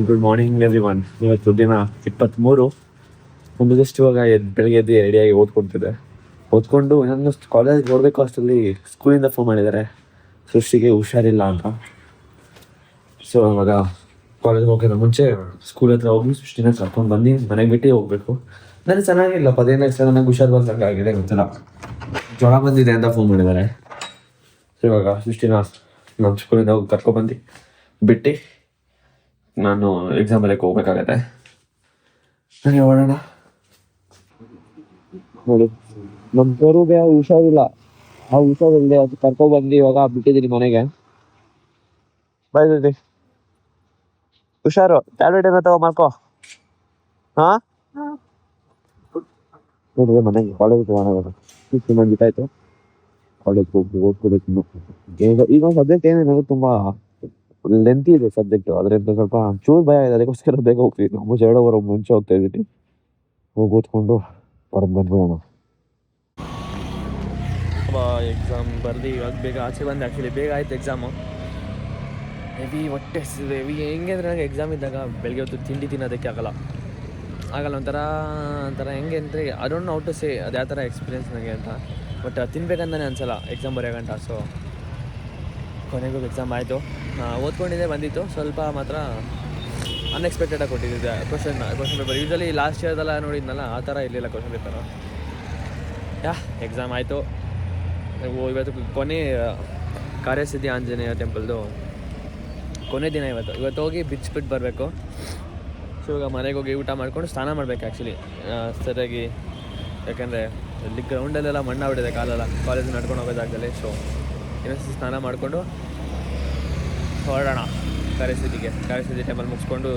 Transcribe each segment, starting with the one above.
Good morning everyone. ಇವತ್ತು ದಿನ 23. ಒಂದು ಜಸ್ಟ್ ಇವಾಗ ಬೆಳಗ್ಗೆ ಎದ್ದು ರೆಡಿಯಾಗಿ ಓದ್ಕೊಳ್ತಿದ್ದೆ. ಓದ್ಕೊಂಡು ನನ್ನ ಕಾಲೇಜ್ ನೋಡಬೇಕು ಅಷ್ಟರಲ್ಲಿ ಸ್ಕೂಲಿಂದ ಫೋನ್ ಮಾಡಿದ್ದಾರೆ, ಸೃಷ್ಟಿಗೆ ಹುಷಾರಿಲ್ಲ ಅಂತ. ಸೊ ಇವಾಗ ಕಾಲೇಜ್ಗೆ ಹೋಗೋಣ ಮುಂಚೆ ಸ್ಕೂಲ್ ಹತ್ರ ಹೋಗಿ ಸೃಷ್ಟಿನ ಕರ್ಕೊಂಡು ಬಂದು ಮನೆಗೆ ಬಿಟ್ಟು ಹೋಗಬೇಕು. ನನಗೆ ಚೆನ್ನಾಗಿಲ್ಲ, ಅದೇನಾಗ್ತದೆ, ನನಗೆ ಹುಷಾರು ಬಂದಂಗೆ ಆಗಿದೆ, ಗೊತ್ತಿಲ್ಲ, ಜ್ವರ ಬಂದಿದೆ ಅಂತ ಫೋನ್ ಮಾಡಿದ್ದಾರೆ. ಸೊ ಇವಾಗ ಸೃಷ್ಟಿನ ನಮ್ಮ ಸ್ಕೂಲಿಂದ ಹೋಗಿ ಕರ್ಕೊಬಂದು ಬಿಟ್ಟು ನಾನು ಎಕ್ಸಾಮ್ ಬರೆಯಕ್ಕೆ ಹೋಗ್ಬೇಕಾಗತ್ತೆ. ನನಗೆ ಓಡೋಣ. ನೋಡಿ, ನಮ್ಮ ಬರುಗೆ ಹುಷಾರಿಲ್ಲ, ಆ ಹುಷಾರಿಲ್ಲದೆ ಅದು ಕರ್ಕೊಬಂದು ಇವಾಗ ಬಿಟ್ಟಿದ್ದೀನಿ ಮನೆಗೆ. ಬಾಯ್, ಹುಷಾರು, ಟ್ಯಾಬ್ಲೆಟ್ ಏನೋ ತಗೋ ಮಾಡ್ಕೋ. ಹಾ ನೋಡಿದ್ರೆ ಮನೆಗೆ ಕಾಲೇಜ್ ಹೋಗೋಣ ಬಿಟ್ಟಾಯ್ತು. ಕಾಲೇಜ್ ಹೋಗಿ ಓದ್ಕೋಬೇಕು ಇನ್ನು. ಈಗ ಸಬ್ಜೆಕ್ಟ್ ಏನೇನು ತುಂಬ ಲೆಂತಿ ಇದೆ ಸಬ್ಜೆಕ್ಟ್, ಅದರಿಂದ ಸ್ವಲ್ಪ ಚೂರು ಭಯ ಇದೆ, ಅದಕ್ಕೋಸ್ಕರ ಬೇಗ ಹೋಗ್ತಿದ್ವಿ. ಆಲ್ಮೋಸ್ಟ್ 2 ಅವರ್ ಮುಂಚೆ ಹೋಗ್ತಾ ಇದ್ದೀನಿ. ಹೋಗಿ ಓದ್ಕೊಂಡು ಹೊರಗೆ ಬಂದ್ಬಿಡೋಣ. ಎಕ್ಸಾಮ್ ಬರ್ದು ಇವಾಗ ಬೇಗ ಆಚೆ ಬಂದು, ಆ್ಯಕ್ಚುಲಿ ಬೇಗ ಆಯ್ತು ಎಕ್ಸಾಮು. ಹೆವಿ ಹೊಟ್ಟೆ ಹಸಿದಿದೆ, ಹೆವಿ. ಹೆಂಗೆ ಅಂದರೆ ನನಗೆ ಎಕ್ಸಾಮ್ ಇದ್ದಾಗ ಬೆಳಗ್ಗೆ ಹೊತ್ತು ತಿಂಡಿ ತಿನ್ನೋದಕ್ಕೆ ಆಗಲ್ಲ, ಒಂಥರ ಹೆಂಗೆ ಅಂದರೆ I don't know how to say, ಅದು ಯಾವ ಥರ ಎಕ್ಸ್ಪೀರಿಯೆನ್ಸ್ ನನಗೆ ಅಂತ. ಬಟ್ ತಿನ್ಬೇಕಂತಾನೆ ಅನ್ಸಲ್ಲ ಎಕ್ಸಾಮ್ ಬರೆಯೋ ಗಂಟ. ಸೊ ಕೊನೆಗೂ ಎಕ್ಸಾಮ್ ಆಯಿತು, ಓದ್ಕೊಂಡಿದ್ದೆ ಬಂದಿತ್ತು. ಸ್ವಲ್ಪ ಮಾತ್ರ ಅನ್ಎಕ್ಸ್ಪೆಕ್ಟೆಡಾಗಿ ಕೊಟ್ಟಿದ್ದೆ ಕ್ವಶನ್ ಪೇಪರ್. ಯೂಶ್ವಲಿ ಲಾಸ್ಟ್ ಇಯರ್ದೆಲ್ಲ ನೋಡಿದ್ನಲ್ಲ, ಆ ಥರ ಇರಲಿಲ್ಲ ಕ್ವಶನ್ ಪೇಪರು. ಎಕ್ಸಾಮ್ ಆಯಿತು. ಇವತ್ತು ಕೊನೆ ಕಾರ್ಯಸಿದ್ಧಿ ಆಂಜನೇಯ ಟೆಂಪಲ್ದು ಕೊನೆ ದಿನ ಇವತ್ತು ಹೋಗಿ ಬಿಚ್ಚಿಬಿಟ್ಟು ಬರಬೇಕು. ಸೊ ಇವಾಗ ಮನೆಗೆ ಹೋಗಿ ಊಟ ಮಾಡ್ಕೊಂಡು ಸ್ನಾನ ಮಾಡಬೇಕು ಆ್ಯಕ್ಚುಲಿ ಸರಿಯಾಗಿ, ಯಾಕೆಂದರೆ ಇಲ್ಲಿ ಗ್ರೌಂಡಲ್ಲೆಲ್ಲ ಮಣ್ಣಾಗ್ಬಿಟ್ಟಿದೆ ಕಾಲೆಲ್ಲ, ಕಾಲೇಜ್ ನಡ್ಕೊಂಡು ಹೋಗೋದಾಗಲಿ. ಸೊ ಇನ್ನೊಂದು ಸ್ನಾನ ಮಾಡಿಕೊಂಡು ಹೊರಡೋಣ ಕಾರ್ಯಸಿದ್ಧಿ ಟೆಂಪಲ್ ಮುಗಿಸ್ಕೊಂಡು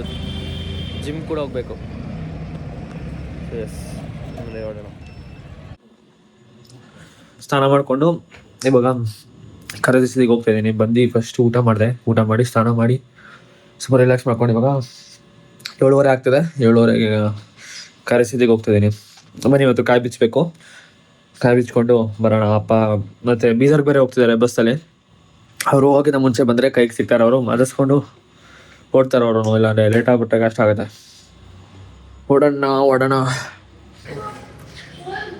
ಜಿಮ್ ಕೂಡ ಹೋಗಬೇಕು. ಎಸ್, ಆಮೇಲೆ ಹೊರಡೋಣ. ಸ್ನಾನ ಮಾಡಿಕೊಂಡು ಇವಾಗ ಕಾರ್ಯಸಿದ್ಧಿಗೆ ಹೋಗ್ತಾಯಿದ್ದೀನಿ. ಬಂದು ಫಸ್ಟ್ ಊಟ ಮಾಡಿ ಸ್ನಾನ ಮಾಡಿ ಸ್ವಲ್ಪ ರಿಲ್ಯಾಕ್ಸ್ ಮಾಡ್ಕೊಂಡು ಇವಾಗ 7:30 ಆಗ್ತದೆ. 7:30ಗೆ ಕಾರ್ಯಸಿದ್ಧಿಗೆ ಹೋಗ್ತಾಯಿದ್ದೀನಿ. ಬನ್ನಿ, ಇವತ್ತು ಕಾಯಿ ಬಿಚ್ಚಬೇಕು, ಕಾಯಿ ಬಿಚ್ಕೊಂಡು ಬರೋಣ. ಅಪ್ಪ ಮತ್ತು ಬೀದರ್ಗೆ ಬೇರೆ ಹೋಗ್ತಿದ್ದಾರೆ ಬಸ್ಸಲ್ಲಿ. ಅವರು ಹೋಗಿದ್ದ ಮುಂಚೆ ಬಂದರೆ ಕೈಗೆ ಸಿಗ್ತಾರೆ, ಅವರು ಮದಸ್ಕೊಂಡು ಓಡ್ತಾರೆ ಅವರು, ಇಲ್ಲಾಂದರೆ ಲೇಟ್ ಆಗಿಬಿಟ್ರೆ ಕಷ್ಟ ಆಗುತ್ತೆ. ಓಡೋಣ.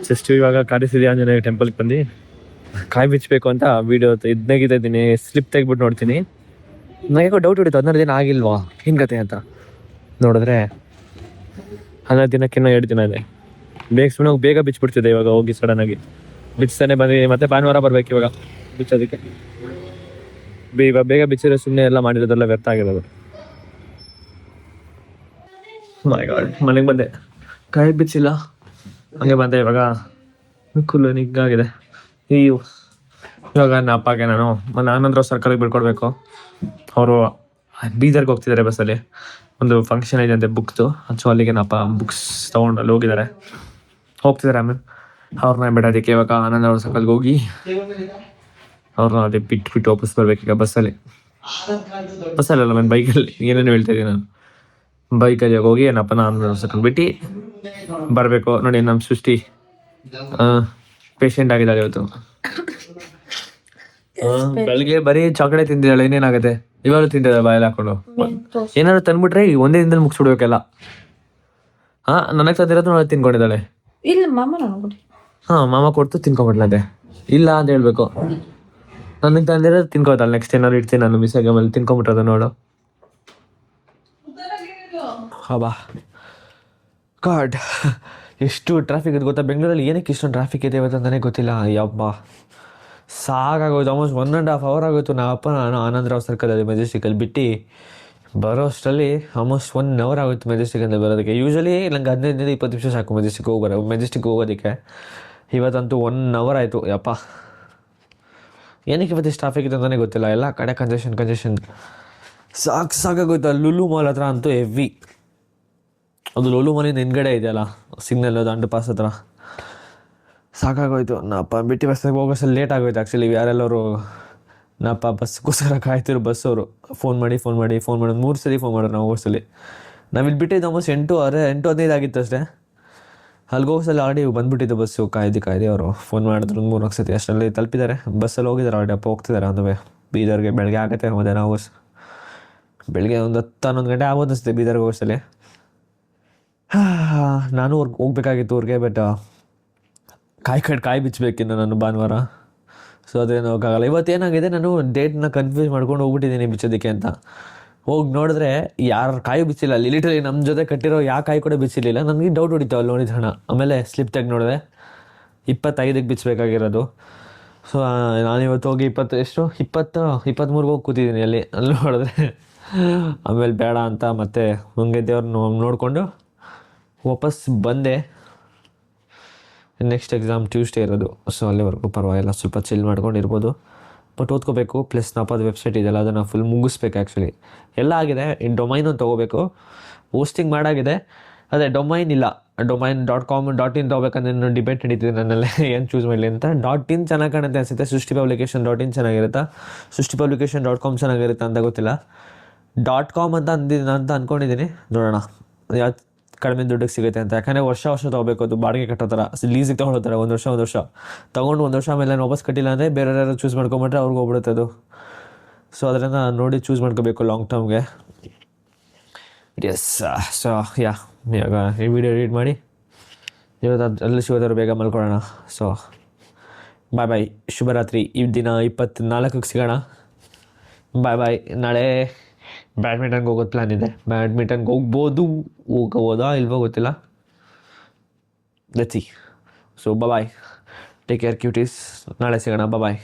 ಜಸ್ಟ್ ಇವಾಗ ಕಾರ್ಯಸಿದ್ಧಿ ಆಂಜನೇಯ ಟೆಂಪಲ್ಗೆ ಬಂದು ಕಾಯಿ ಬಿಚ್ಚಬೇಕು ಅಂತ ವೀಡಿಯೋ ಇದನ್ನಾಗಿದ್ದೀನಿ, ಸ್ಲಿಪ್ ತೆಗಿಬಿಟ್ಟು ನೋಡ್ತೀನಿ. ನನಗೆ ಡೌಟ್ ಹೊಡಿತು, 14 ದಿನ ಆಗಿಲ್ವಾ ಹಿಂಗೆ ಕತೆ ಅಂತ. ನೋಡಿದ್ರೆ 12 ದಿನಕ್ಕಿನ್ನ 2 ದಿನ ಇದೆ. ಬೇಗ ಬಿಚ್ಚಿಬಿಡ್ತಿದೆ ಇವಾಗ ಹೋಗಿ ಸಡನ್ನಾಗಿ ಬಿಚ್ತಾನೆ ಬಂದು. ಮತ್ತೆ ಭಾನುವಾರ ಬರ್ಬೇಕು ಇವಾಗ ಬಿಚ್ಚೋದಕ್ಕೆ. ಇವಾಗ ಬೇಗ ಬಿಚ್ಚಿದ್ರೆ ಸುಮ್ಮನೆ ಎಲ್ಲ ಮಾಡಿರೋದೆಲ್ಲ ವ್ಯರ್ಥ ಆಗಿರೋದು. ಮೈ ಗಾಡ್, ಮನೆಗೆ ಬಂದೆ, ಕಾಯಿ ಬಿಚ್ಚಿಲ್ಲ, ಹಂಗೆ ಬಂದೆ. ಇವಾಗ ಕುಲ್ಲು ನಿಗ್ಗಾಗಿದೆ. ಇವಾಗ ನನ್ನ ಅಪ್ಪಗೆ ನಾನು ಆನಂದರಾವ್ ಸರ್ಕಲ್ಗೆ ಬಿಡ್ಕೊಡ್ಬೇಕು. ಅವರು ಬೀದರ್ಗೆ ಹೋಗ್ತಿದ್ದಾರೆ ಬಸ್ಸಲ್ಲಿ, ಒಂದು ಫಂಕ್ಷನ್ ಇದೆ ಅಂತೆ ಬುಕ್ದು. ಸೊ ಅಲ್ಲಿಗೆ ನಮ್ಮ ಅಪ್ಪ ಬುಕ್ಸ್ ತೊಗೊಂಡು ಅಲ್ಲಿ ಹೋಗ್ತಿದ್ದಾರೆ. ಆಮೇಲೆ ಅವ್ರನ್ನ ಬಿಡೋದಕ್ಕೆ ಇವಾಗ ಆನಂದರಾವ್ ಸರ್ಕಲ್ಗೆ ಹೋಗಿ ಅವ್ರನ್ನ ಅದೇ ಬಿಟ್ಟು ವಾಪಸ್ ಬರ್ಬೇಕು. ಈಗ ಬಸ್ಸಲ್ಲಲ್ಲ, ನಾನು ಬೈಕಲ್ಲಿ, ಏನೇನು ಹೇಳ್ತಾ ಇದ್ದೀನಿ ನಾನು, ಬೈಕಲ್ಲಿ ಹೋಗಿ ಏನಪ್ಪನ ಆನಂದರಾವ್ ಸರ್ಕಲ್ ಬಿಟ್ಟು ಬರಬೇಕು. ನೋಡಿ, ನಮ್ಮ ಸೃಷ್ಟಿ ಪೇಷಂಟ್ ಆಗಿದ್ದಾಳೆ ಇವತ್ತು. ಬೆಳಗ್ಗೆ ಬರೀ ಚಾಕ್ಲೇಟ್ ತಿಂದಿದ್ದಾಳೆ, ಇನ್ನೇನಾಗುತ್ತೆ. ಇವಾಗ ತಿಂತಿದ್ದಾಳೆ ಬಾಯಲ್ಲಿ ಹಾಕೊಂಡು. ಏನಾದ್ರು ತಂದ್ಬಿಟ್ರೆ ಒಂದೇ ದಿನದಲ್ಲಿ ಮುಗಿಸ್ಬಿಡ್ಬೇಕೆಲ್ಲ. ನನಗೆ ತಂದಿರೋದು ನೋಡಿ ತಿನ್ಕೊಂಡಿದ್ದಾಳೆ. ಮಾಮ ಕೊಡ್ತು ತಿನ್ಕೊಂಡ್ಬಿಡ್ಲದೆ, ಇಲ್ಲ ಅಂತ ಹೇಳ್ಬೇಕು. ನನಗೆ ತಂದಿರೋದು ತಿನ್ಕೋತಾಳೆ. ನೆಕ್ಸ್ಟ್ ಏನಾದ್ರು ಇಡ್ತೀನಿ ನಾನು ಮಿಸ್ ಆಗಿ, ಆಮೇಲೆ ತಿನ್ಕೊಂಬಿಟ್ರದ ನೋಡು. ಹಬ್ಬಾ ಗಾಡ್, ಎಷ್ಟು ಟ್ರಾಫಿಕ್ ಇದೆ ಗೊತ್ತಾ ಬೆಂಗಳೂರಲ್ಲಿ. ಏನಕ್ಕೆ ಇಷ್ಟೊಂದು ಟ್ರಾಫಿಕ್ ಇದೆ ಇವತ್ತು ನನಗೆ ಗೊತ್ತಿಲ್ಲ. ಯಬ್ಬ ಸಾಕಾಗೋಯ್ತು. ಆಲ್ಮೋಸ್ಟ್ 1.5 hour ಆಗೋಯ್ತು. ನಾನು ಆನಂದರಾವ್ ಸರ್ಕಲಲ್ಲಿ ಮೆಜೆಸ್ಟಿಕಲ್ಲಿ ಬಿಟ್ಟು ಬರೋ ಅಷ್ಟರಲ್ಲಿ ಆಲ್ಮೋಸ್ಟ್ 1 hour ಆಗೋಯ್ತು ಮೆಜೆಸ್ಟಿಕಲ್ಲಿ ಬರೋದಕ್ಕೆ. ಯೂಶ್ವಲಿ ನಂಗೆ 15-20 ನಿಮಿಷ ಸಾಕು ಮೆಜೆಸ್ಟಿಕ್ ಹೋಗೋದಕ್ಕೆ. ಇವತ್ತಂತೂ 1 hour ಆಯಿತು. ಯಪ್ಪ, ಏನಕ್ಕೆ ಇವತ್ತು ಇಷ್ಟು ಟ್ರಾಫಿಕ್ ಇದೆ ಅಂತಲೇ ಗೊತ್ತಿಲ್ಲ. ಎಲ್ಲ ಕಡೆ ಕಂಜೆಷನ್ ಸಾಕಾಗೋಯ್ತು. ಲುಲು ಮಾಲ್ ಹತ್ರ ಅಂತೂ ಹೆವಿ. ಅದು ಲೋಲು ಮನೆಯಿಂದ ಹಿಂದ್ಗಡೆ ಇದೆಯಲ್ಲ ಸಿಗ್ನಲ್, ಅದು ಅಂಡರ್ ಪಾಸ್ ಹತ್ರ. ಸಾಕಾಗೋಯ್ತು. ನಪ್ಪ ಬಿಟ್ಟು ಬಸ್ಸಿಗೆ ಹೋಗೋಸಲ್ಲಿ ಲೇಟ್ ಆಗೋಯ್ತು ಆ್ಯಕ್ಚುಲಿ. ಯಾರೆಲ್ಲರೂ ನಪ್ಪ ಬಸ್ಗೋಸ್ಕರ ಕಾಯ್ತಿರು. ಬಸ್ಸವರು ಫೋನ್ ಮಾಡಿ 3 ಸಲ ಫೋನ್ ಮಾಡೋರು. ನಾವು ಹೋಗೋಸಲಿ ನಾವಿಲ್ಲಿ ಬಿಟ್ಟಿದ್ದು ಆಲ್ಮೋಸ್ಟ್ 8:15 ಆಗಿತ್ತು ಅಷ್ಟೇ. ಅಲ್ಲಿಗೆ ಹೋಗೋಸಲ್ಲಿ ಆಲ್ರೆಡಿ ಬಂದುಬಿಟ್ಟಿದ್ದು ಬಸ್ಸು. ಕಾಯ್ದು ಅವರು ಫೋನ್ ಮಾಡಿದ್ರು 3-4 ಸತಿ. ಅಷ್ಟರಲ್ಲಿ ತಲುಪಿದ್ದಾರೆ, ಬಸ್ಸಲ್ಲಿ ಹೋಗಿದ್ದಾರೆ ಆಲ್ರೆಡಿ. ಅಪ್ಪ ಹೋಗ್ತಿದ್ದಾರೆ. ಅಂದರೆ ಬೀದರ್ಗೆ ಬೆಳಗ್ಗೆ ಆಗುತ್ತೆ ಮಧ್ಯಾಹ್ನ ಬೆಳಿಗ್ಗೆ ಒಂದು 10-11 ಗಂಟೆ ಆಗೋದು ಅನಿಸುತ್ತೆ ಬೀದರ್ಗೆ ಹೋಗೋಷ್ಟಲ್ಲಿ. ನಾನು ಹೋಗ್ಬೇಕಾಗಿತ್ತು ಊರಿಗೆ, ಬಟ್ ಕಾಯಿ ಬಿಚ್ಚಬೇಕಿನ್ನು ನಾನು ಭಾನುವಾರ. ಸೊ ಅದೇನು ಹೋಗೋಕ್ಕಾಗಲ್ಲ. ಇವತ್ತೇನಾಗಿದೆ, ನಾನು ಡೇಟ್ನ ಕನ್ಫ್ಯೂಸ್ ಮಾಡ್ಕೊಂಡು ಹೋಗ್ಬಿಟ್ಟಿದ್ದೀನಿ ಬಿಚ್ಚೋದಕ್ಕೆ ಅಂತ. ಹೋಗಿ ನೋಡಿದ್ರೆ ಯಾರು ಕಾಯಿ ಬಿಚ್ಚಿಲ್ಲ. ಲಿಟರಲಿ ನಮ್ಮ ಜೊತೆ ಕಟ್ಟಿರೋ ಯಾವ ಕಾಯಿ ಕೂಡ ಬಿಚ್ಚಿರಲಿಲ್ಲ. ನನಗೆ ಡೌಟ್ ಹೊಡಿತಾವೆ ಅಲ್ಲಿ ನೋಡಿದ ಹಣ. ಆಮೇಲೆ ಸ್ಲಿಪ್ ತೆಗೆದು ನೋಡಿದೆ 25ಕ್ಕೆ ಬಿಚ್ಚಬೇಕಾಗಿರೋದು. ಸೊ ನಾನಿವತ್ತು ಹೋಗಿ 23 ಹೋಗಿ ಕೂತಿದ್ದೀನಿ ಅಲ್ಲಿ ನೋಡಿದ್ರೆ. ಆಮೇಲೆ ಬೇಡ ಅಂತ ಮತ್ತೆ ಹಂಗೆ ದೇವ್ರನ್ನ ನೋಡಿಕೊಂಡು ವಾಪಸ್ ಬಂದೆ. ನೆಕ್ಸ್ಟ್ ಎಕ್ಸಾಮ್ ಟ್ಯೂಸ್ಡೇ ಇರೋದು. ಸೊ ಅಲ್ಲಿವರೆಗೂ ಪರವಾಗಿಲ್ಲ, ಸ್ವಲ್ಪ ಚಿಲ್ ಮಾಡ್ಕೊಂಡಿರ್ಬೋದು. ಬಟ್ ಓದ್ಕೋಬೇಕು. ಪ್ಲಸ್ ನಾಪದ ವೆಬ್ಸೈಟ್ ಇದೆಯಲ್ಲ, ಅದನ್ನು ಫುಲ್ ಮುಗಿಸ್ಬೇಕು. ಆ್ಯಕ್ಚುಲಿ ಎಲ್ಲ ಆಗಿದೆ. ಇನ್ನು ಡೊಮೈನ್ ಒಂದು ತೊಗೋಬೇಕು. ಹೋಸ್ಟಿಂಗ್ ಮಾಡಾಗಿದೆ, ಅದೇ ಡೊಮೈನ್ ಇಲ್ಲ. .com .in ತೊಗೋಬೇಕಂದ್ರೆ ನಾನು ಡಿಬೇಟ್ ನಡೀತಿದೆ ನನ್ನೆಲ್ಲ ಏನು ಚೂಸ್ ಮಾಡಲಿ ಅಂತ. .in ಚೆನ್ನಾಗಿ ಕಾಣುತ್ತೆ ಅನಿಸುತ್ತೆ. ಸೃಷ್ಟಿ ಪಬ್ಲಿಕೇಶನ್ .in ಚೆನ್ನಾಗಿರುತ್ತಾ, ಸೃಷ್ಟಿ ಪಬ್ಲಿಕೇಶನ್ .com ಚೆನ್ನಾಗಿರುತ್ತೆ ಅಂತ ಗೊತ್ತಿಲ್ಲ. .com ಅಂತ ಅಂದ್ಕೊಂಡಿದ್ದೀನಿ. ನೋಡೋಣ ಯಾವ್ದು ಕಡಿಮೆ ದುಡ್ಡಿಗೆ ಸಿಗುತ್ತೆ ಅಂತ. ಯಾಕಂದರೆ ವರ್ಷ ತೊಗೋಬೇಕು, ಅದು ಬಾಡಿಗೆ ಕಟ್ಟೋ ಥರ. ಲೀಸಿಗೆ ತೊಗೊಳ್ತಾರೆ ಒಂದು ವರ್ಷ ತೊಗೊಂಡು 1 ವರ್ಷ ಆಮೇಲೆ ವಾಪಸ್ ಕಟ್ಟಿಲ್ಲ ಅಂದರೆ ಬೇರೆ ಯಾರು ಚೂಸ್ ಮಾಡ್ಕೊಂಬಿಟ್ರೆ ಅವ್ರಿಗೆ ಹೋಗ್ಬಿಡುತ್ತೆ ಅದು. ಸೊ ಅದರಿಂದ ನೋಡಿ ಚೂಸ್ ಮಾಡ್ಕೋಬೇಕು ಲಾಂಗ್ ಟರ್ಮ್ಗೆ. ಎಸ್. ಸೊ ಇವಾಗ ಈ ವಿಡಿಯೋ ಎಡಿಟ್ ಮಾಡಿ ಅಲ್ಲಿ ಸಿಗೋದಾದ್ರು ಬೇಗ ಮಲ್ಕೊಳ್ಳೋಣ. ಸೊ ಬಾಯ್ ಶುಭರಾತ್ರಿ. ಈ ದಿನ 24ಕ್ಕೆ ಸಿಗೋಣ. ಬಾಯ್. ನಾಳೆ ಬ್ಯಾಡ್ಮಿಂಟನ್ಗೆ ಹೋಗೋದು ಪ್ಲ್ಯಾನ್ ಇದೆ. ಬ್ಯಾಡ್ಮಿಂಟನ್ಗೆ ಹೋಗ್ಬೋದಾ ಇಲ್ವೋ ಗೊತ್ತಿಲ್ಲ. Let's see. So bye, take care cuties. ನಾಳೆ ಸಿಗೋಣ. ಬಾಯ್.